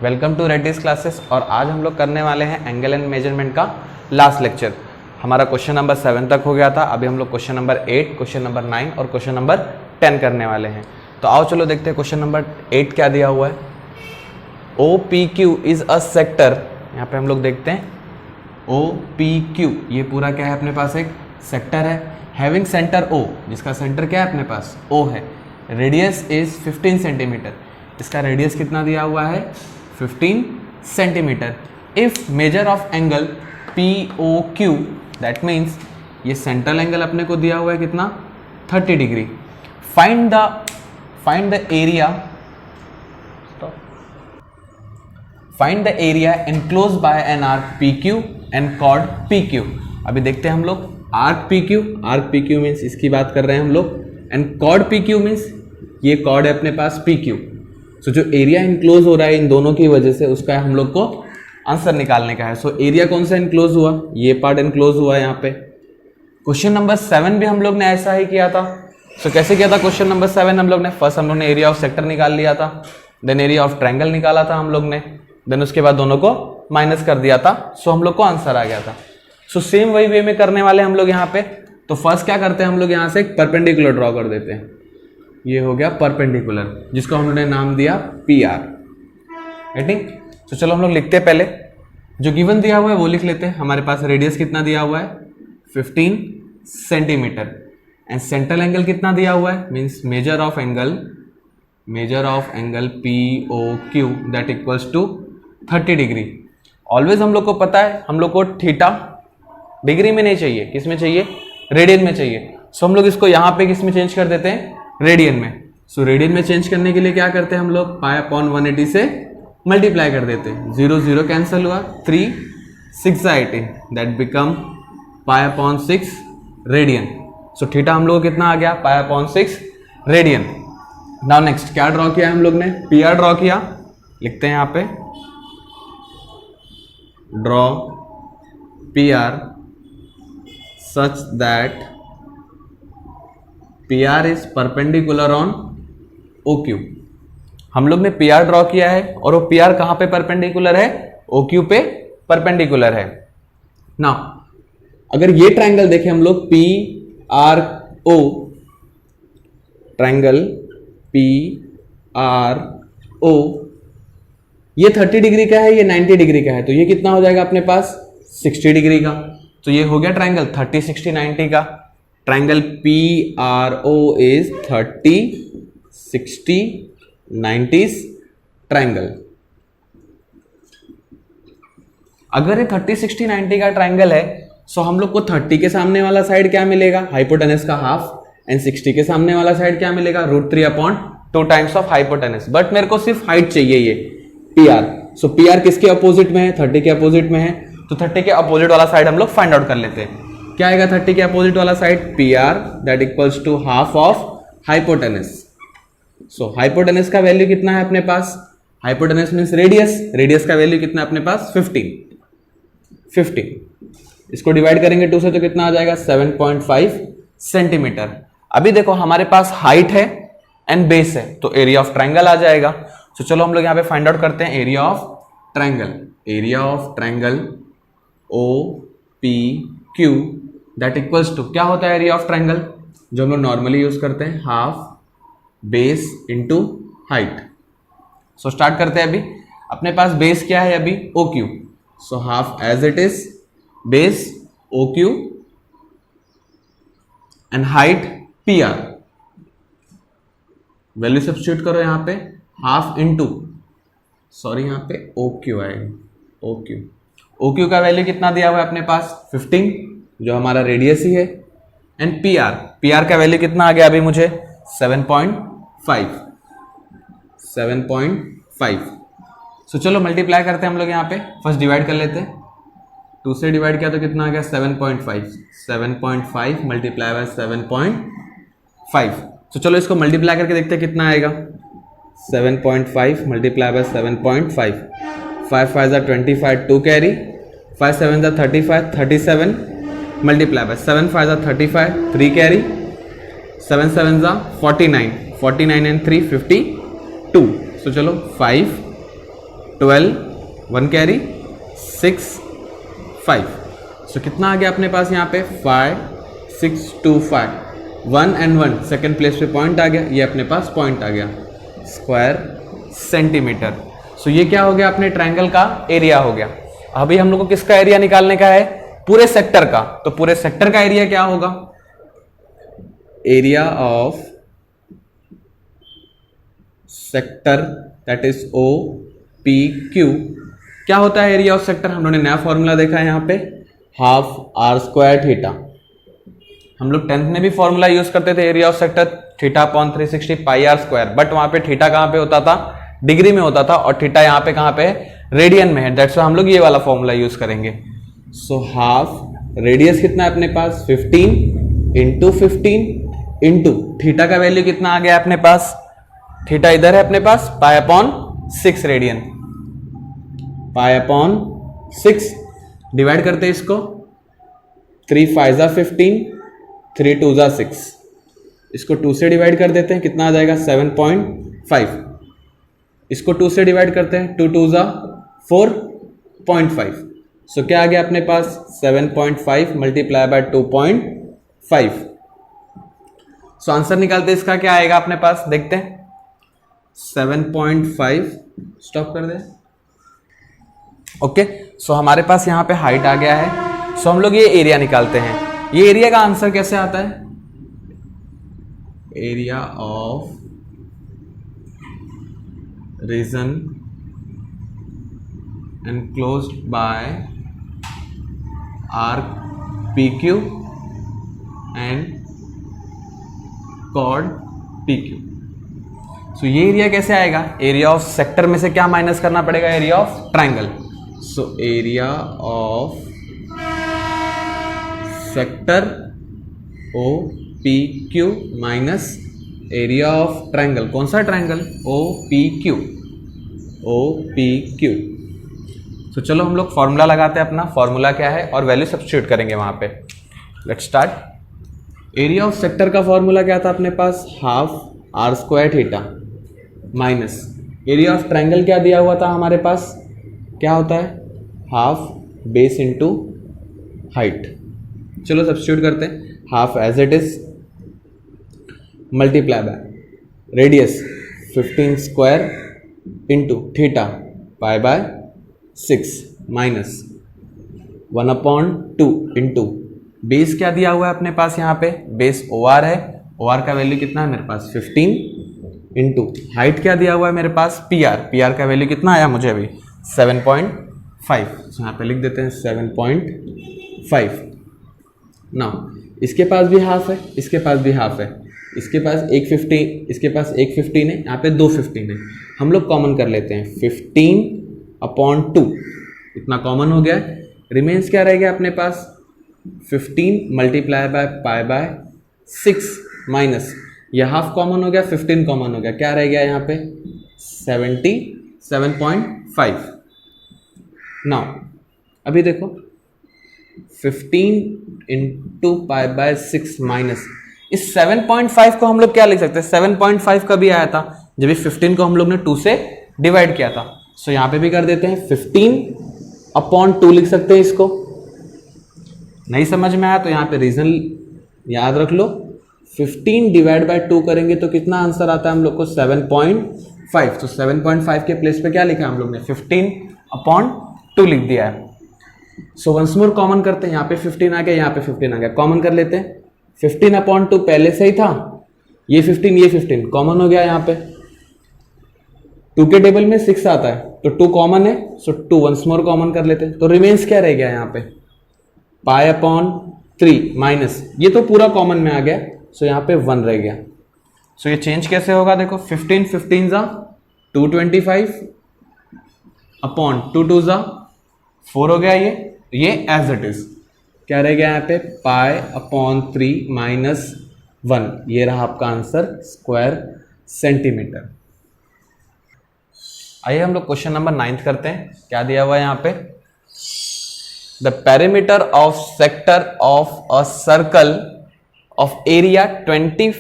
Welcome to Reddy's classes. और आज हम लोग करने वाले हैं एंगल एंड मेजरमेंट का लास्ट लेक्चर। हमारा क्वेश्चन नंबर 7 तक हो गया था। अभी हम लोग क्वेश्चन नंबर 8, क्वेश्चन नंबर 9 और क्वेश्चन नंबर 10 करने वाले हैं। तो आओ चलो देखते हैं क्वेश्चन नंबर 8 क्या दिया हुआ है। OPQ इज अ सेक्टर, यहाँ पे हम लोग देखते हैं OPQ, ये पूरा क्या है अपने पास, एक सेक्टर है हैविंग सेंटर O, जिसका सेंटर क्या है अपने पास O है। रेडियस इज 15 सेंटीमीटर, इसका रेडियस कितना दिया हुआ है 15 centimetre. If major of angle POQ, that means ये सेंट्रल एंगल अपने को दिया हुआ है कितना 30 degree. Find the area enclose by an arc PQ and chord PQ। अभी देखते हैं हम लोग आर्क PQ मीन्स इसकी बात कर रहे हैं हम लोग, एंड कॉर्ड PQ मीन्स ये कॉर्ड है अपने पास PQ। सो जो एरिया इनक्लोज हो रहा है इन दोनों की वजह से, उसका हम लोग को आंसर निकालने का है। सो एरिया कौन सा इनक्लोज हुआ, ये पार्ट इनक्लोज हुआ है यहाँ पे। क्वेश्चन नंबर 7 भी हम लोग ने ऐसा ही किया था। सो कैसे किया था क्वेश्चन नंबर 7 हम लोग ने, फर्स्ट हम लोग ने एरिया ऑफ सेक्टर निकाल लिया था, देन एरिया ऑफ ट्रायंगल निकाला था हम लोग ने, देन उसके बाद दोनों को माइनस कर दिया था। सो हम लोग को आंसर आ गया था। सो सेम वही वे में करने वाले हम लोग यहाँ पे। तो फर्स्ट क्या करते हैं हम लोग, यहाँ से एक परपेंडिकुलर ड्रॉ कर देते हैं। ये हो गया परपेंडिकुलर, जिसको हम लोगों ने नाम दिया PR। राइटिंग। तो चलो हम लोग लिखते हैं, पहले जो गिवन दिया हुआ है वो लिख लेते हैं। हमारे पास रेडियस कितना दिया हुआ है 15 सेंटीमीटर, एंड सेंट्रल एंगल कितना दिया हुआ है, means measure of angle POQ that equals to 30 degree. Always हम लोग को पता है, हम लोग को थीटा डिग्री में नहीं चाहिए, किस में चाहिए, रेडियन में चाहिए। सो हम लोग इसको यहाँ पे किस में चेंज कर देते हैं, रेडियन में। सो रेडियन में चेंज करने के लिए क्या करते हैं हम लोग, π/180 से मल्टीप्लाई कर देते हैं। 0 0 कैंसिल हुआ, 3 6 18 that become π/6 radian. So theta हम लोग को कितना आ गया, π/6 रेडियन। नाउ नेक्स्ट क्या ड्रॉ किया हम लोग ने, PR ड्रॉ किया। लिखते हैं यहाँ पे draw PR such that PR is perpendicular on OQ। हम लोग ने PR ड्रॉ किया है और वो PR कहां पे परपेंडिकुलर है, OQ पे परपेंडिकुलर है। ना अगर ये ट्रायंगल देखें हम लोग PRO, ट्रायंगल PRO, ये 30 डिग्री का है, ये 90 डिग्री का है, तो ये कितना हो जाएगा अपने पास 60 डिग्री का। तो ये हो गया ट्रायंगल 30 60 90 का। Triangle PRO is 30 60 90 triangle. अगर ये 30 60 90 का ट्रायंगल है, सो हम लोग को 30 के सामने वाला साइड क्या मिलेगा, हाइपोटेनस का हाफ, एंड 60 के सामने वाला साइड क्या मिलेगा, √3/2 टाइम्स ऑफ हाइपोटेनस। बट मेरे को सिर्फ हाइट चाहिए ये PR। सो PR किसके अपोजिट में है, 30 के अपोजिट में है। तो 30 के अपोजिट वाला साइड हम लोग फाइंड आउट कर लेते हैं। क्या आएगा 30 के अपोजिट वाला side, PR that equals to half of hypotenuse. So hypotenuse का वैल्यू कितना है अपने पास, हाइपोटेनस मींस रेडियस का वैल्यू कितना है अपने पास 15। इसको डिवाइड करेंगे 2 से तो कितना आ जाएगा 7.5 सेंटीमीटर। अभी देखो हमारे पास हाइट है एंड बेस है, तो एरिया ऑफ ट्रायंगल आ जाएगा। तो चलो हम लोग यहाँ पे फाइंड आउट करते हैं area of triangle OPQ that equals to, क्या होता है एरिया ऑफ ट्रायंगल, जो हम लोग नॉर्मली यूज करते हैं, half base into height. So start करते हैं। अभी अपने पास बेस क्या है अभी OQ, so half as it is base OQ and height PR। Value substitute करो यहाँ पे, हाफ इंटू, सॉरी यहाँ पे OQ आएगा, OQ का वैल्यू कितना दिया हुआ है अपने पास 15, जो हमारा रेडियस ही है, एंड PR का वैल्यू कितना आ गया अभी मुझे 7.5। सो चलो मल्टीप्लाई करते हैं हम लोग यहाँ पे। फर्स्ट डिवाइड कर लेते हैं, 2 से डिवाइड किया तो कितना आ गया 7.5 मल्टीप्लाई बाय 7.5। तो चलो इसको मल्टीप्लाई करके देखते हैं कितना आएगा, 7.5 multiply by 7.5, 5 5 25, 2 carry, 5 7 35, 37 multiply by 7 5 35, 3 carry, 7 7 49 49 and 3 52। सो चलो 5 12, 1 कैरी 6, 5। सो कितना आ गया अपने पास यहाँ पे 5, 6, 2, 5, 1 and 1 सेकेंड प्लेस पे पॉइंट आ गया, ये अपने पास पॉइंट आ गया स्क्वायर सेंटीमीटर। सो ये क्या हो गया, अपने ट्रायंगल का एरिया हो गया। अभी हम लोग को किसका एरिया निकालने का है, पूरे सेक्टर का। तो पूरे सेक्टर का एरिया क्या होगा, area of sector that is OPQ। क्या होता है एरिया ऑफ सेक्टर, हम लोगों ने नया फॉर्मूला देखा है यहाँ पे, हाफ आर स्क्वायर थीटा। हम लोग 10th में भी फॉर्मूला यूज करते थे area of sector theta upon 360 pi R square, but वहां पे थीटा कहां पे होता था, डिग्री में होता था, और थीटा यहाँ पे कहां पे है, रेडियन में है। दैट्स व्हाई हम लोग ये वाला फॉर्मूला यूज करेंगे। सो हाफ रेडियस कितना है अपने पास 15 इंटू 15 इंटू थीटा का वैल्यू कितना आ गया अपने पास, थीटा इधर है अपने पास, pi upon 6 radian, pi upon 6 divide करते हैं इसको, 3 5 15, 3 2 6, इसको 2 से डिवाइड कर देते हैं, कितना आ जाएगा 7.5। इसको 2 से डिवाइड करते हैं, 2 2 4.5। सो क्या आ गया अपने पास 7.5 मल्टीप्लाई बाय 2.5। सो आंसर निकालते हैं इसका, क्या आएगा अपने पास, देखते हैं 7.5, स्टॉप कर दे। ओके, सो हमारे पास यहाँ पे हाइट आ गया है। सो हम लोग ये एरिया निकालते हैं। ये एरिया का आंसर कैसे आता है, area of region enclosed by arc PQ and chord PQ। So ये एरिया कैसे आएगा, एरिया ऑफ सेक्टर में से क्या माइनस करना पड़ेगा, area of triangle. So area of sector OPQ minus area of triangle, कौन सा ट्रायंगल, OPQ। तो चलो हम लोग फॉर्मूला लगाते हैं, अपना फॉर्मूला क्या है और वैल्यू सब्स्टिट्यूट करेंगे वहां पे। Let's start. Area of sector का फॉर्मूला क्या था अपने पास, half are square theta minus area of triangle क्या दिया हुआ था हमारे पास, क्या होता है, हाफ बेस इंटू हाइट। चलो सब्स्टिट्यूट करते हैं, half as it is multiply by radius 15 square into theta pi by 6 minus 1/2 into base क्या दिया हुआ है अपने पास, यहाँ पे बेस OR है, OR का वैल्यू कितना है मेरे पास 15 इंटू हाइट क्या दिया हुआ है मेरे पास PR का वैल्यू कितना आया मुझे अभी 7.5। यहाँ पे लिख देते हैं 7.5। नाउ इसके पास भी हाफ है, इसके पास भी हाफ है, इसके पास एक 15, इसके पास एक 15 है, यहाँ पे 2 15 है। हम लोग कॉमन कर लेते हैं 15/2, इतना कॉमन हो गया। रिमेन्स क्या रह गया अपने पास 15 multiply by pi by 6 minus यह हाफ कॉमन हो गया, 15 कॉमन हो गया, क्या रह गया यहाँ पे 77.5। नाउ अभी देखो 15 इंटू पाई बाय 6 माइनस इस 7.5 को हम लोग क्या लिख सकते हैं, 7.5 का भी आया था जब इस 15 को हम लोग ने 2 से डिवाइड किया था। सो यहाँ पे भी कर देते हैं 15/2 लिख सकते हैं। इसको नहीं समझ में आया तो यहाँ पे रीजन याद रख लो, 15 डिवाइड बाय 2 करेंगे तो कितना आंसर आता है हम लोग को 7.5। तो 7.5 के प्लेस पे क्या लिखा है हम लोग ने 15/2 लिख दिया है। सो वंस मोर कॉमन करते हैं, यहाँ पे 15 आ गया, यहाँ पे 15 आ गया, कॉमन कर लेते हैं। 15/2 पहले से ही था, ये 15 कॉमन हो गया। यहाँ पे 2 के टेबल में 6 आता है तो 2 कॉमन है, सो 2 वंस मोर कॉमन कर लेते हैं। तो रिमेन्स क्या रह गया यहाँ पे π/3 माइनस ये तो पूरा कॉमन में आ गया, सो यहाँ पे 1 रह गया। सो ये चेंज कैसे होगा देखो 15 15 225 अपॉन 2 2 4 हो गया, ये एज इट इज क्या रह गया यहाँ पे π/3 माइनस 1, ये रहा आपका आंसर स्क्वायर सेंटीमीटर। आइए हम लोग क्वेश्चन नंबर 9 करते हैं। क्या दिया हुआ है यहाँ पे, the perimeter of sector of a circle of area 25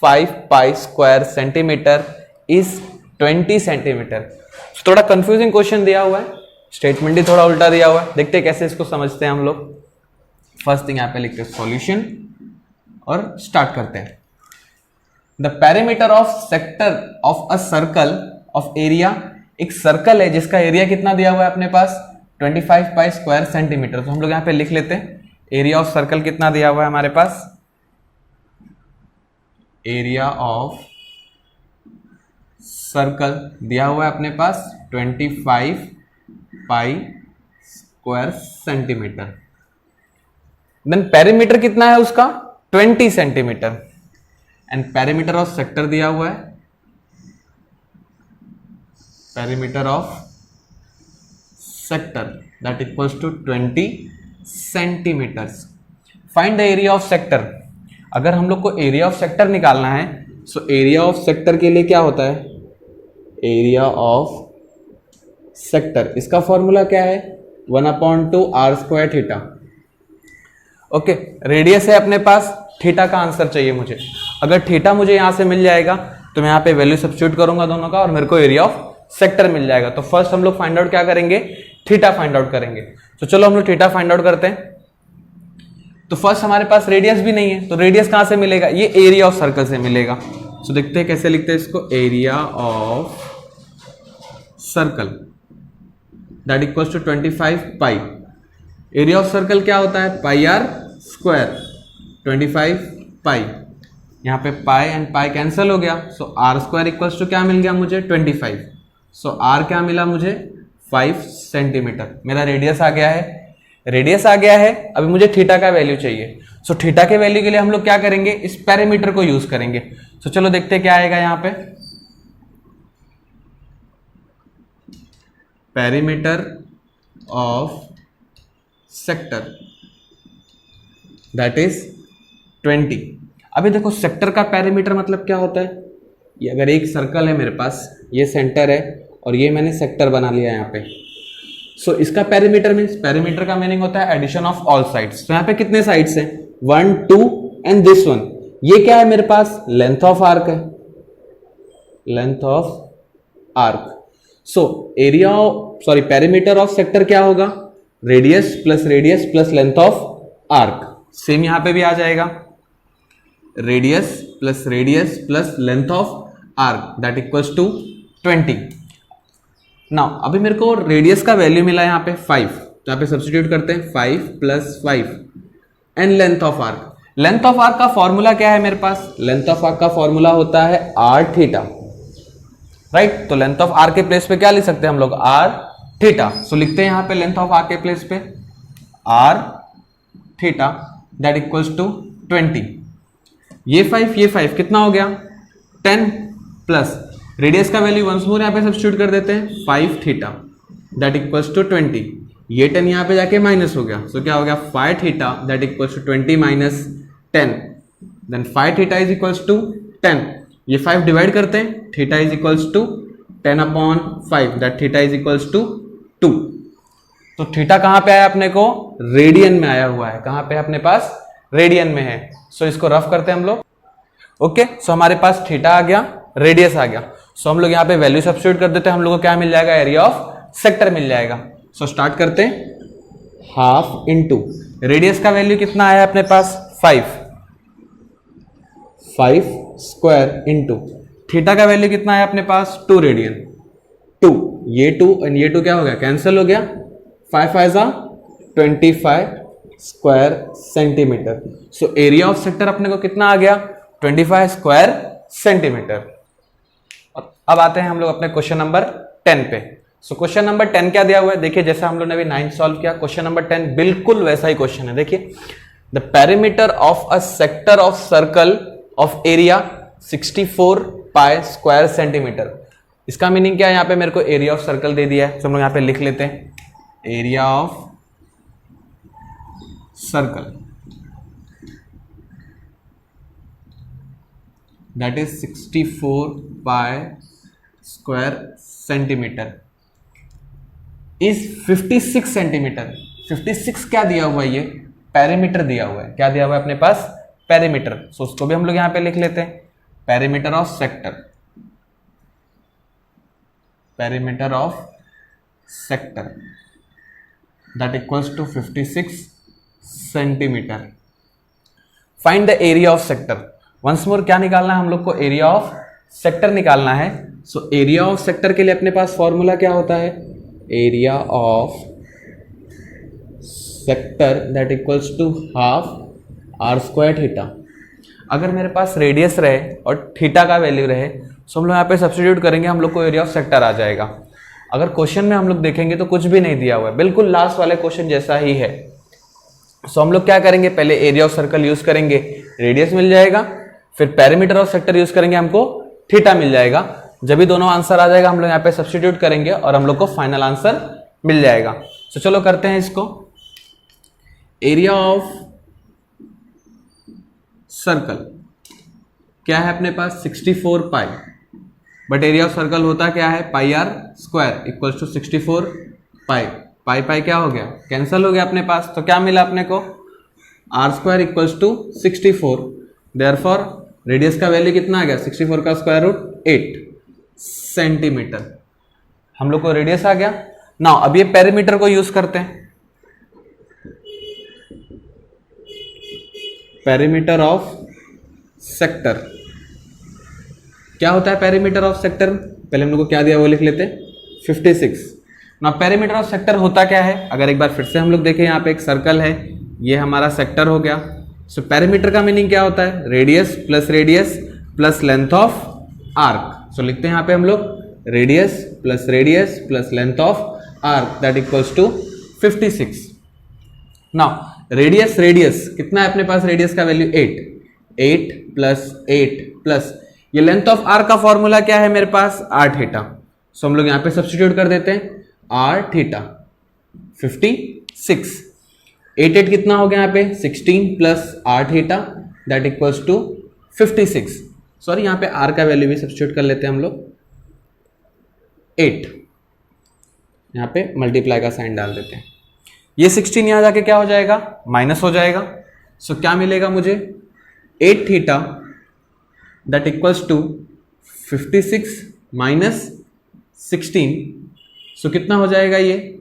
pi square centimetre is 20 centimetre. थोड़ा कंफ्यूजिंग क्वेश्चन दिया हुआ है, स्टेटमेंट ही थोड़ा उल्टा दिया हुआ है, देखते हैं कैसे इसको समझते हैं हम लोग। फर्स्ट थिंग यहाँ पे लिखते हैं सॉल्यूशन और स्टार्ट करते हैं। The perimeter of sector of a circle of area, एक सर्कल है जिसका एरिया कितना दिया हुआ है अपने पास 25 पाई स्क्वायर सेंटीमीटर। तो हम लोग यहाँ पे लिख लेते हैं एरिया ऑफ सर्कल कितना दिया हुआ है हमारे पास, एरिया ऑफ सर्कल दिया हुआ है अपने पास 25 pi square centimetre. Then perimeter कितना है उसका 20 centimetre and perimeter of sector दिया हुआ है, perimeter of sector that equals to 20 centimetres. Find the area of sector. अगर हम लोग को एरिया ऑफ सेक्टर निकालना है सो एरिया ऑफ सेक्टर के लिए क्या होता है, एरिया ऑफ सेक्टर इसका फॉर्मूला क्या है 1/2 r square theta. Okay, radius है अपने पास, थीटा का आंसर चाहिए मुझे। अगर थीटा मुझे यहां से मिल जाएगा तो मैं यहाँ पे वैल्यू सब्स्टिट्यूट करूंगा दोनों का और मेरे को एरिया ऑफ सेक्टर मिल जाएगा। तो फर्स्ट हम लोग फाइंड आउट क्या करेंगे, थीटा फाइंड आउट करेंगे। तो चलो हम लोग थीटा फाइंड आउट करते हैं। तो फर्स्ट हमारे पास रेडियस भी नहीं है, तो रेडियस कहां से मिलेगा, ये एरिया ऑफ सर्कल से मिलेगा। तो देखते हैं कैसे लिखते हैं इसको, area of circle that equals to 25 pi. Area of circle क्या होता है पाई आर स्क्वायर 25 पाई, यहाँ पे पाई एंड पाई कैंसिल हो गया, सो आर स्क्वायर इक्वल्स टू क्या मिल गया मुझे 25। सो आर क्या मिला मुझे 5 सेंटीमीटर। मेरा रेडियस आ गया है, रेडियस आ गया है, अभी मुझे थीटा का वैल्यू चाहिए। सो थीटा के वैल्यू के लिए हम लोग क्या करेंगे, इस पैरामीटर को यूज करेंगे। सो चलो देखते हैं क्या आएगा यहाँ पे, parameter of sector that is 20। अभी देखो सेक्टर का पैरामीटर मतलब क्या होता है, ये अगर एक सर्कल है मेरे पास, ये सेंटर है और ये मैंने सेक्टर बना लिया यहाँ पे। सो इसका पैरामीटर मीन्स, पैरामीटर का मीनिंग होता है एडिशन ऑफ ऑल साइड्स। तो यहाँ पे कितने साइड्स हैं 1 2 एंड दिस वन। ये क्या है मेरे पास, लेंथ ऑफ आर्क है, length of arc. So area sorry parameter of sector क्या होगा, radius plus length of arc. Same यहां पे भी आ जाएगा, radius plus length of arc that equals to 20। Now अभी मेरे को रेडियस का वैल्यू मिला यहाँ पे 5, तो यहाँ पे सब्स्टिट्यूट करते हैं 5 + 5 and length of arc. Length of arc का फॉर्मूला क्या है मेरे पास, लेंथ ऑफ आर्क का फॉर्मूला होता है r थीटा, राइट। तो लेंथ ऑफ आर्क के प्लेस पे क्या लिख सकते हैं हम लोग, r थीटा। सो लिखते हैं यहाँ पे लेंथ ऑफ आर्क के प्लेस पे r theta that equals to 20। ये 5 कितना हो गया 10 प्लस रेडियस का वैल्यू वंस मोर यहाँ पे सब्स्टिट्यूट कर देते हैं 5 थीटा दैट इक्वल्स टू 20। ये 10 यहाँ पे जाके माइनस हो गया, सो क्या हो गया 5 theta that equals to 20 minus 10, then 5 theta is equals to 10। ये 5 डिवाइड करते हैं, theta is equals to 10/5 that theta is equals to 2। तो थीटा कहाँ पे आया अपने को, रेडियन में आया हुआ है। कहाँ पे अपने पास, रेडियन में है। सो इसको रफ करते हैं हम लोग। ओके, सो हमारे पास थीटा आ गया, रेडियस आ गया। सो हम लोग यहाँ पे वैल्यू सब्स्टिट्यूट कर देते हैं, हम लोग को क्या मिल जाएगा, एरिया ऑफ सेक्टर मिल जाएगा। सो स्टार्ट करते हैं, हाफ इंटू रेडियस का वैल्यू कितना आया अपने पास 5 स्क्वायर इंटू थीटा का वैल्यू कितना आया अपने पास 2 रेडियन 2। ये 2 एंड ये 2 क्या हो गया, कैंसिल हो गया। 5 5 25 square centimetre. So area of sector अपने को कितना आ गया 25 स्क्वायर सेंटीमीटर। अब आते हैं हम लोग अपने क्वेश्चन नंबर 10 पे। सो क्वेश्चन नंबर 10 क्या दिया हुआ है, देखिए जैसा हम लोग ने अभी 9 सॉल्व किया, क्वेश्चन नंबर 10 बिल्कुल वैसा ही क्वेश्चन है। देखिए the parameter of a sector of circle of area 64 pi square centimetre. इसका मीनिंग क्या है, यहाँ पे मेरे को एरिया ऑफ सर्कल दे दिया है, तो हम लोग यहाँ पे लिख लेते हैं area of circle that is 64 pi square centimetre is 56 centimetre. 56 क्या दिया हुआ है, ये पैरामीटर दिया हुआ है। क्या दिया हुआ है अपने पास, पैरामीटर। सो उसको भी हम लोग यहाँ पे लिख लेते हैं, parameter of sector perimeter of sector that equals to 56 centimetre. Find the area of sector. Once more क्या निकालना है हम लोग को, एरिया ऑफ सेक्टर निकालना है। सो एरिया ऑफ सेक्टर के लिए अपने पास फॉर्मूला क्या होता है, area of sector that equals to half are square theta. अगर मेरे पास रेडियस रहे और थीटा का वैल्यू रहे तो हम लोग यहाँ पे सब्स्टिट्यूट करेंगे, हम लोग को एरिया ऑफ सेक्टर आ जाएगा। अगर क्वेश्चन में हम लोग देखेंगे तो कुछ भी नहीं दिया हुआ है, बिल्कुल लास्ट वाले क्वेश्चन जैसा ही है। सो हम लोग क्या करेंगे, पहले एरिया ऑफ सर्कल यूज करेंगे, रेडियस मिल जाएगा, फिर पेरीमीटर ऑफ सेक्टर यूज करेंगे, हमको थीटा मिल जाएगा। जब भी दोनों आंसर आ जाएगा हम लोग यहाँ पे सब्स्टिट्यूट करेंगे और हम लोग को फाइनल आंसर मिल जाएगा। तो चलो करते हैं इसको। एरिया ऑफ सर्कल क्या है अपने पास 64 पाई, बट एरिया ऑफ सर्कल होता क्या है पाई आर स्क्वायर इक्वल्स टू 64 पाई। पाई पाई क्या हो गया, कैंसिल हो गया अपने पास, तो क्या मिला अपने को R square equals to 64। Therefore radius का वैल्यू कितना आ गया 64 का स्क्वायर रूट 8 सेंटीमीटर। हम लोग को रेडियस आ गया। नाउ अब ये पेरीमीटर को यूज करते हैं, पेरीमीटर ऑफ सेक्टर क्या होता है, पेरीमीटर ऑफ सेक्टर पहले हम लोग को क्या दिया वो लिख लेते हैं 56। ना पेरीमीटर ऑफ सेक्टर होता क्या है, अगर एक बार फिर से हम लोग देखें, यहाँ पे एक सर्कल है, ये हमारा सेक्टर हो गया। सो पेरीमीटर का मीनिंग क्या होता है, radius plus length of arc. So लिखते हैं यहाँ पे हम लोग radius plus length of arc that equals to 56। Now radius कितना है अपने पास, रेडियस का वैल्यू 8 प्लस ये लेंथ ऑफ आर्क का फॉर्मूला क्या है मेरे पास आर थीटा। सो हम लोग यहाँ पे सब्स्टिट्यूट कर देते हैं आर थीटा 56। 8 कितना हो गया यहाँ पे 16 plus R theta that equals to 56। Sorry यहाँ पे आर का वैल्यू भी सब्स्टिट्यूट कर लेते हैं हम लोग 8, यहाँ पे मल्टीप्लाई का साइन डाल देते हैं। ये 16 यहाँ जाके क्या हो जाएगा माइनस हो जाएगा। सो क्या मिलेगा मुझे 8 theta that equals to 56 minus 16। So कितना हो जाएगा ये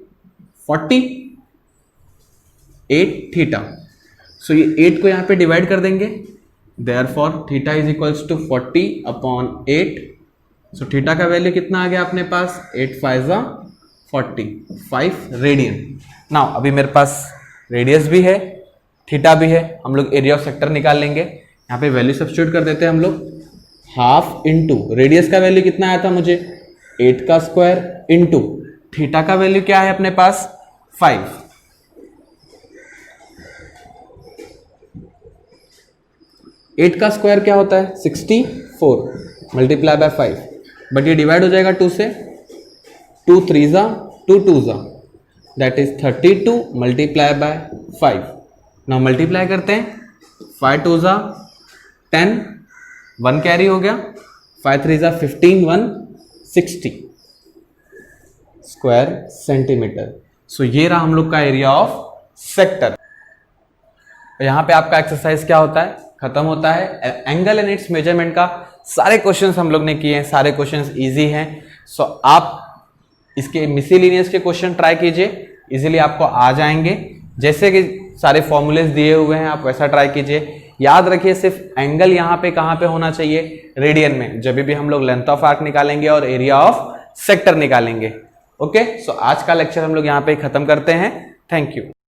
48 थीटा। सो ये 8 को यहाँ पे डिवाइड कर देंगे, therefore theta is equals to 40/8। So theta का वैल्यू कितना आ गया अपने पास 8 5 45 रेडियन। नाउ अभी मेरे पास रेडियस भी है थीटा भी है, हम लोग एरिया ऑफ सेक्टर निकाल लेंगे। यहाँ पे वैल्यू सब्स्टिट्यूट कर देते हैं हम लोग, हाफ इंटू रेडियस का वैल्यू कितना आया था मुझे 8 का स्क्वायर इंटू थीटा का वैल्यू क्या है अपने पास 5। 8 का स्क्वायर क्या होता है 64 मल्टीप्लाई बाय 5, बट ये डिवाइड हो जाएगा 2 से, 2 3 जा 2 2 जा that is 32 multiply by 5। Now multiply करते हैं, 5 2 जा 10, 1 कैरी हो गया, 5 3 जा 15, 1 60 स्क्वायर सेंटीमीटर। सो ये रहा हम लोग का एरिया ऑफ सेक्टर। यहाँ पे आपका एक्सरसाइज क्या होता है खत्म होता है। एंगल एंड इट्स मेजरमेंट का सारे क्वेश्चंस हम लोग ने किए हैं, सारे क्वेश्चंस इजी हैं। सो आप इसके मिसलिनियस के क्वेश्चन ट्राई कीजिए, इजीली आपको आ जाएंगे। जैसे कि सारे फॉर्मूलेस दिए हुए हैं आप वैसा ट्राई कीजिए। याद रखिए सिर्फ एंगल यहाँ पे कहाँ पे होना चाहिए, रेडियन में, जब भी हम लोग लेंथ ऑफ आर्क निकालेंगे और एरिया ऑफ सेक्टर निकालेंगे। ओके, सो आज का लेक्चर हम लोग यहाँ पे खत्म करते हैं। Thank you.